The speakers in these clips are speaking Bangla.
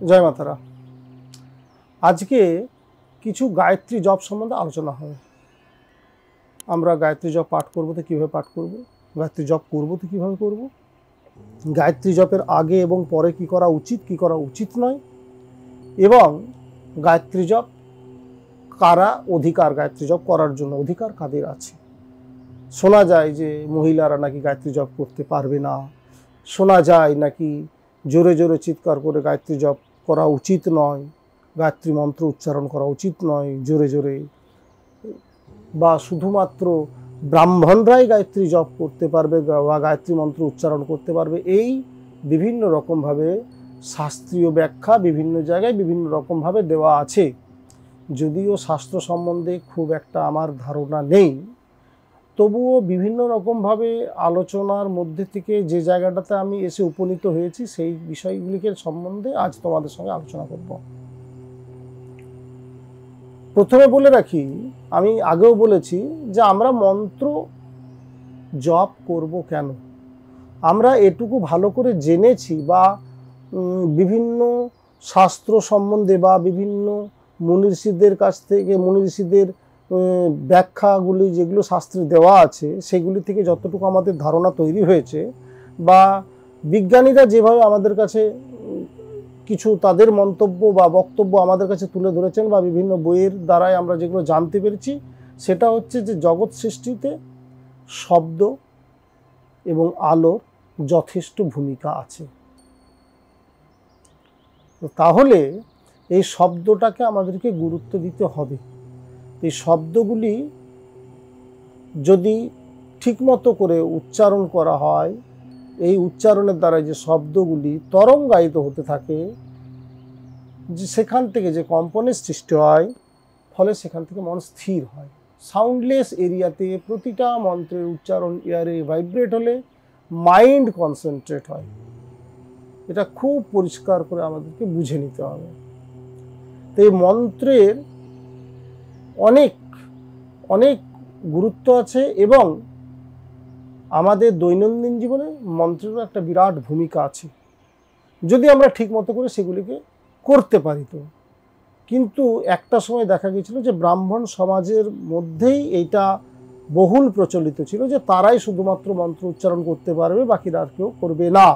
জয় মাতারা। আজকে কিছু গায়ত্রী জপ সম্বন্ধে আলোচনা হবে। আমরা গায়ত্রী জপ পাঠ করব তো কীভাবে পাঠ করব, গায়ত্রী জপ করব তো কীভাবে করব, গায়ত্রী জপের আগে এবং পরে কি করা উচিত কি করা উচিত নয়, এবং গায়ত্রী জপ কারা অধিকার, গায়ত্রী জপ করার জন্য অধিকার কাদের আছে। শোনা যায় যে মহিলারা নাকি গায়ত্রী জপ করতে পারবে না, শোনা যায় নাকি জোরে জোরে চিৎকার করে গায়ত্রী জপ করা উচিত নয়, গায়ত্রী মন্ত্র উচ্চারণ করা উচিত নয় জোরে জোরে, বা শুধুমাত্র ব্রাহ্মণরাই গায়ত্রী জপ করতে পারবে বা গায়ত্রী মন্ত্র উচ্চারণ করতে পারবে। এই বিভিন্ন রকমভাবে শাস্ত্রীয় ব্যাখ্যা বিভিন্ন জায়গায় বিভিন্ন রকমভাবে দেওয়া আছে। যদিও শাস্ত্র সম্বন্ধে খুব একটা আমার ধারণা নেই, তবুও বিভিন্ন রকমভাবে আলোচনার মধ্যে থেকে যে জায়গাটাতে আমি এসে উপনীত হয়েছি সেই বিষয়গুলিকে সম্বন্ধে আজ তোমাদের সঙ্গে আলোচনা করব। প্রথমে বলে রাখি, আমি আগেও বলেছি যে আমরা মন্ত্র জপ করব কেন। আমরা এটুকু ভালো করে জেনেছি বা বিভিন্ন শাস্ত্র সম্বন্ধে বা বিভিন্ন মুনি ঋষিদের কাছ থেকে, মুনি ঋষিদের ব্যাখ্যাগুলি যেগুলো শাস্ত্রে দেওয়া আছে সেগুলি থেকে যতটুকু আমাদের ধারণা তৈরি হয়েছে, বা বিজ্ঞানীরা যেভাবে আমাদের কাছে কিছু তাদের মন্তব্য বা বক্তব্য আমাদের কাছে তুলে ধরেছেন, বা বিভিন্ন বইয়ের দ্বারাই আমরা যেগুলো জানতে পেরেছি, সেটা হচ্ছে যে জগৎ সৃষ্টিতে শব্দ এবং আলোর যথেষ্ট ভূমিকা আছে। তাহলে এই শব্দটাকে আমাদেরকে গুরুত্ব দিতে হবে। এই শব্দগুলি যদি ঠিকমতো করে উচ্চারণ করা হয়, এই উচ্চারণের দ্বারা যে শব্দগুলি তরঙ্গায়িত হতে থাকে, যে সেখান থেকে যে কম্পনের সৃষ্টি হয়, ফলে সেখান থেকে মন স্থির হয়। সাউন্ডলেস এরিয়াতে প্রতিটা মন্ত্রের উচ্চারণ ইয়ারে ভাইব্রেট হলে মাইন্ড কনসেন্ট্রেট হয়। এটা খুব পরিষ্কার করে আমাদেরকে বুঝে নিতে হবে। তো এই মন্ত্রের অনেক অনেক গুরুত্ব আছে, এবং আমাদের দৈনন্দিন জীবনে মন্ত্রেরও একটা বিরাট ভূমিকা আছে যদি আমরা ঠিক মতো করে সেগুলিকে করতে পারি। তো কিন্তু একটা সময় দেখা গিয়েছিল যে ব্রাহ্মণ সমাজের মধ্যেই এইটা বহুল প্রচলিত ছিল যে তারাই শুধুমাত্র মন্ত্র উচ্চারণ করতে পারবে, বাকিরা আর কেউ করবে না,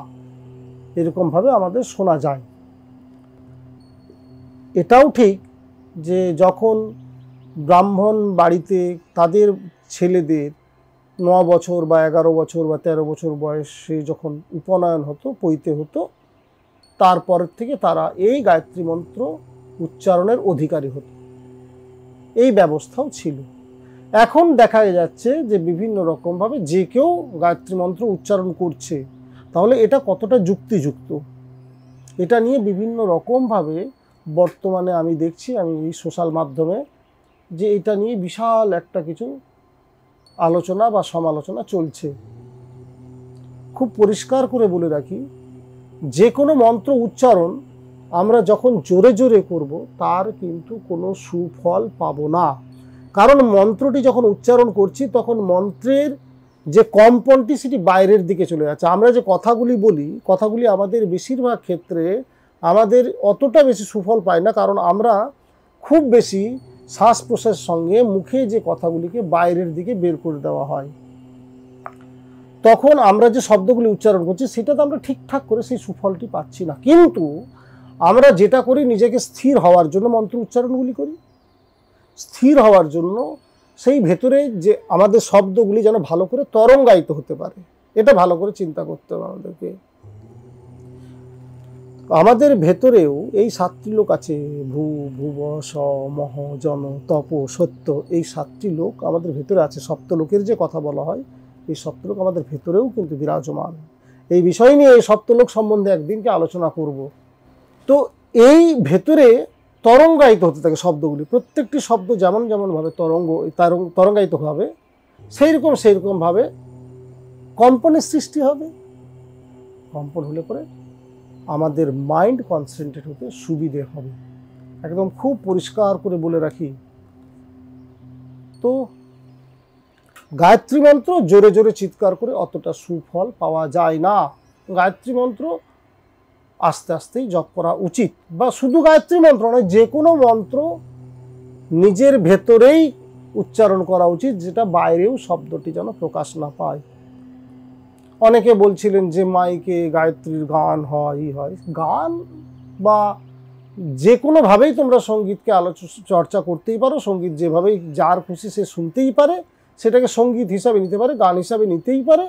এরকমভাবে আমাদের শোনা যায়। এটাও ঠিক যে যখন ব্রাহ্মণ বাড়িতে তাদের ছেলেদের 9 বছর বা 11 বছর বা 13 বছর বয়সে যখন উপনয়ন হতো, পৈতে হতো, তারপরের থেকে তারা এই গায়ত্রী মন্ত্র উচ্চারণের অধিকারী হতো। এই ব্যবস্থাও ছিল। এখন দেখা যাচ্ছে যে বিভিন্ন রকমভাবে যে কেউ গায়ত্রী মন্ত্র উচ্চারণ করছে, তাহলে এটা কতটা যুক্তিযুক্ত, এটা নিয়ে বিভিন্ন রকমভাবে বর্তমানে আমি দেখছি, আমি এই সোশ্যাল মাধ্যমে, যে এটা নিয়ে বিশাল একটা কিছু আলোচনা বা সমালোচনা চলছে। খুব পরিষ্কার করে বলে রাখি, যে কোনো মন্ত্র উচ্চারণ আমরা যখন জোরে জোরে করব তার কিন্তু কোনো সুফল পাবো না। কারণ মন্ত্রটি যখন উচ্চারণ করছি তখন মন্ত্রের যে কম্পনটি সেটি বাইরের দিকে চলে যাচ্ছে। আমরা যে কথাগুলি বলি, কথাগুলি আমাদের বেশিরভাগ ক্ষেত্রে আমাদের অতটা বেশি সুফল পায় না, কারণ আমরা খুব বেশি শ্বাস প্রশ্বাসের সঙ্গে মুখে যে কথাগুলিকে বাইরের দিকে বের করে দেওয়া হয়। তখন আমরা যে শব্দগুলি উচ্চারণ করছি সেটাতে আমরা ঠিকঠাক করে সেই সুফলটি পাচ্ছি না। কিন্তু আমরা যেটা করি, নিজেকে স্থির হওয়ার জন্য মন্ত্র উচ্চারণগুলি করি। স্থির হওয়ার জন্য সেই ভেতরে যে আমাদের শব্দগুলি যেন ভালো করে তরঙ্গায়িত হতে পারে, এটা ভালো করে চিন্তা করতে হবে আমাদেরকে। আমাদের ভেতরেও এই 7টি লোক আছে, ভূ ভুব স মহ জন তপ সত্য। এই 7টি লোক আমাদের ভেতরে আছে। সপ্তলোকের যে কথা বলা হয়, এই সপ্তলোক আমাদের ভেতরেও কিন্তু বিরাজমান। এই বিষয় নিয়ে এই সপ্তলোক সম্বন্ধে একদিনকে আলোচনা করব। তো এই ভেতরে তরঙ্গায়িত হতে থাকে শব্দগুলি। প্রত্যেকটি শব্দ যেমন যেমনভাবে তরঙ্গায়িত হবে, সেইরকমভাবে কম্পনের সৃষ্টি হবে। কম্পন হলে পরে আমাদের মাইন্ড কনসেন্ট্রেট হতে সুবিধে হবে। একদম খুব পরিষ্কার করে বলে রাখি। তো গায়ত্রী মন্ত্র জোরে জোরে চিৎকার করে অতটা সুফল পাওয়া যায় না। গায়ত্রী মন্ত্র আস্তে আস্তেই জপ করা উচিত। বা শুধু গায়ত্রী মন্ত্র নয়, যে কোনো মন্ত্র নিজের ভেতরেই উচ্চারণ করা উচিত, যেটা বাইরেও শব্দটি যেন প্রকাশ না পায়। অনেকে বলছিলেন যে মাইকে গায়ত্রীর গান হয়, গান বা যে কোনোভাবেই তোমরা সঙ্গীতকে চর্চা করতেই পারো। সঙ্গীত যেভাবেই যার খুশি সে শুনতেই পারে, সেটাকে সঙ্গীত হিসাবে নিতে পারে, গান হিসাবে নিতেই পারে,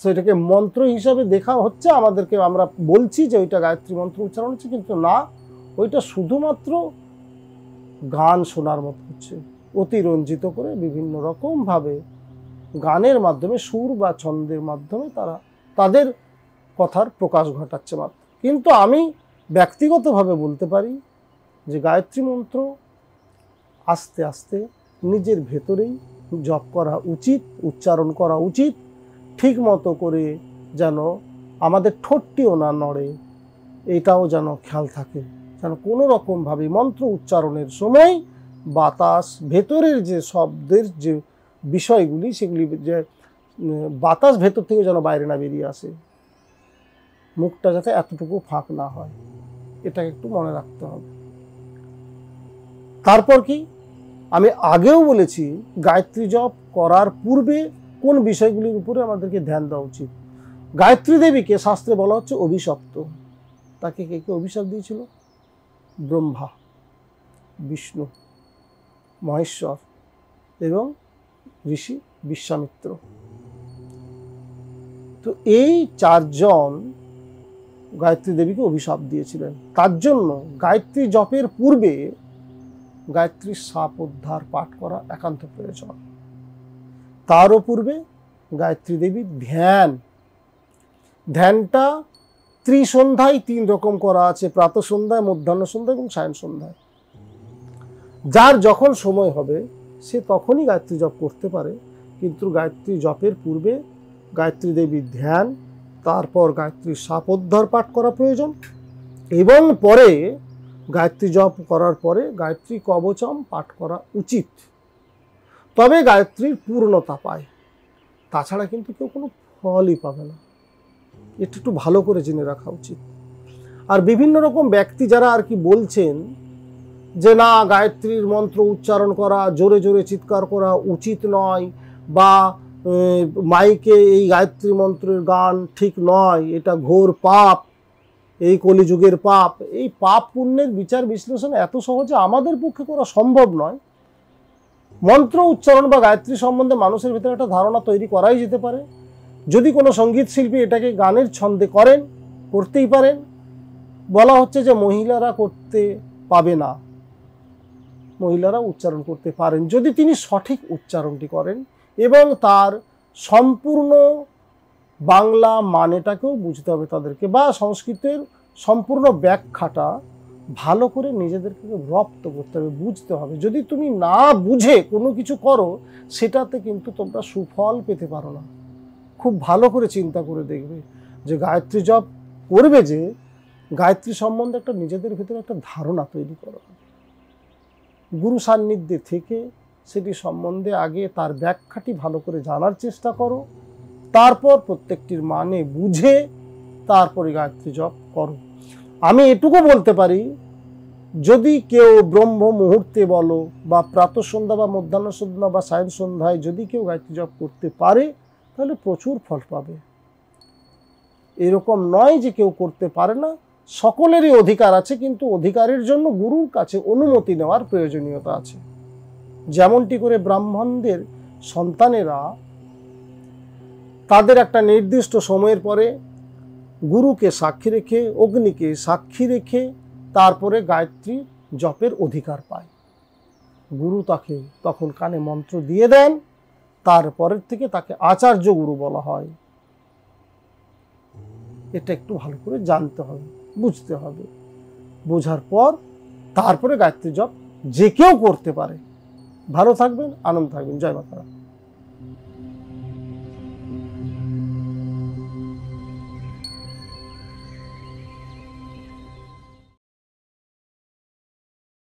সেটাকে মন্ত্র হিসাবে দেখা হচ্ছে। আমাদেরকে আমরা বলছি যে ওইটা গায়ত্রী মন্ত্র উচ্চারণ হচ্ছে, কিন্তু না, ওইটা শুধুমাত্র গান শোনার মতো হচ্ছে, অতিরঞ্জিত করে বিভিন্ন রকমভাবে গানের মাধ্যমে, সুর বা ছন্দের মাধ্যমে তারা তাদের কথার প্রকাশ ঘটাচ্ছে মাত্র। কিন্তু আমি ব্যক্তিগতভাবে বলতে পারি যে গায়ত্রী মন্ত্র আস্তে আস্তে নিজের ভেতরেই জপ করা উচিত, উচ্চারণ করা উচিত, ঠিক মতো করে, যেন আমাদের ঠোঁটটিও না নড়ে, এটাও যেন খেয়াল থাকে, যেন কোনো রকমভাবে মন্ত্র উচ্চারণের সময় বাতাস, ভেতরের যে শব্দের যে বিষয়গুলি, সেগুলি যে বাতাস ভেতর থেকে যেন বাইরে না বেরিয়ে আসে, মুখটা যাতে এতটুকু ফাঁক না হয়, এটা একটু মনে রাখতে হবে। তারপর কি, আমি আগেও বলেছি গায়ত্রী জপ করার পূর্বে কোন বিষয়গুলির উপরে আমাদেরকে ধ্যান দেওয়া উচিত। গায়ত্রী দেবীকে শাস্ত্রে বলা হচ্ছে অভিশপ্ত। তাকে কে কে অভিশাপ দিয়েছিল? ব্রহ্মা, বিষ্ণু, মহেশ্বর এবং ঋষি বিশ্বামিত্র। তো এই চারজন গায়ত্রী দেবীকে অভিশাপ দিয়েছিলেন। তার জন্য গায়ত্রী জপের পূর্বে গায়ত্রীর সাপ উদ্ধার পাঠ করা একান্ত প্রয়োজন। তারও পূর্বে গায়ত্রী দেবীর ধ্যানটা ত্রিসন্ধ্যায় 3 রকম করা আছে, প্রাতঃ সন্ধ্যায়, মধ্যাহ্ন সন্ধ্যায় এবং সায়ন সন্ধ্যায়। যার যখন সময় হবে সে তখনই গায়ত্রী জপ করতে পারে, কিন্তু গায়ত্রী জপের পূর্বে গায়ত্রী দেবীর ধ্যান, তারপর গায়ত্রীর সাপোদ্ধার পাঠ করা প্রয়োজন, এবং পরে গায়ত্রী জপ করার পরে গায়ত্রী কবচম পাঠ করা উচিত। তবে গায়ত্রীর পূর্ণতা পায়, তাছাড়া কিন্তু কেউ কোনো ফলই পাবে না। এটা একটু ভালো করে জেনে রাখা উচিত। আর বিভিন্ন রকম ব্যক্তি যারা আর কি বলছেন যে না, গায়ত্রীর মন্ত্র উচ্চারণ করা, জোরে জোরে চিৎকার করা উচিত নয়, বা মাইকে এই গায়ত্রী মন্ত্রের গান ঠিক নয়, এটা ঘোর পাপ, এই কলিযুগের পাপ। এই পাপ পুণ্যের বিচার বিশ্লেষণ এত সহজে আমাদের পক্ষে করা সম্ভব নয়। মন্ত্র উচ্চারণ বা গায়ত্রী সম্বন্ধে মানুষের ভিতরে একটা ধারণা তৈরি করাই যেতে পারে। যদি কোনো সঙ্গীত শিল্পী এটাকে গানের ছন্দে করেন, করতেই পারেন। বলা হচ্ছে যে মহিলারা করতে পাবে না, মহিলারা উচ্চারণ করতে পারেন, যদি তিনি সঠিক উচ্চারণটি করেন এবং তার সম্পূর্ণ বাংলা মানেটাকেও বুঝতে হবে তাদেরকে, বা সংস্কৃতের সম্পূর্ণ ব্যাখ্যাটা ভালো করে নিজেদেরকে রপ্ত করতে হবে, বুঝতে হবে। যদি তুমি না বুঝে কোনো কিছু করো, সেটাতে কিন্তু তোমরা সুফল পেতে পারো না। খুব ভালো করে চিন্তা করে দেখবে যে গায়ত্রী জপ করবে, যে গায়ত্রী সম্বন্ধে একটা নিজেদের ভিতরে একটা ধারণা তৈরি করো। গুরু সান্নিধ্যে থেকে সেটি সম্বন্ধে আগে তার ব্যাখ্যাটি ভালো করে জানার চেষ্টা করো, তারপর প্রত্যেকটির মানে বুঝে তারপরে গায়ত্রী জপ করো। আমি এটুকু বলতে পারি, যদি কেউ ব্রহ্ম মুহূর্তে বলো, বা প্রাতঃ সন্ধ্যা বা মধ্যাহ্ন সন্ধ্যা বা সায়ন সন্ধ্যায় যদি কেউ গায়ত্রী জপ করতে পারে, তাহলে প্রচুর ফল পাবে। এরকম নয় যে কেউ করতে পারে না, সকলেরই অধিকার আছে, কিন্তু অধিকারের জন্য গুরুর কাছে অনুমতি নেওয়ার প্রয়োজনীয়তা আছে। যেমনটি করে ব্রাহ্মণদের সন্তানেরা তাদের একটা নির্দিষ্ট সময়ের পরে গুরুকে সাক্ষী রেখে, অগ্নিকে সাক্ষী রেখে তারপরে গায়ত্রী জপের অধিকার পায়। গুরু তাকে তখন কানে মন্ত্র দিয়ে দেন, তারপরের থেকে তাকে আচার্য গুরু বলা হয়। এটা একটু ভালো করে জানতে হবে, বুঝতে হবে। বোঝার পর তারপরে গায়ত্রী জপ যে কেউ করতে পারে। ভালো থাকবেন, আনন্দ থাকবেন। জয় মাতা।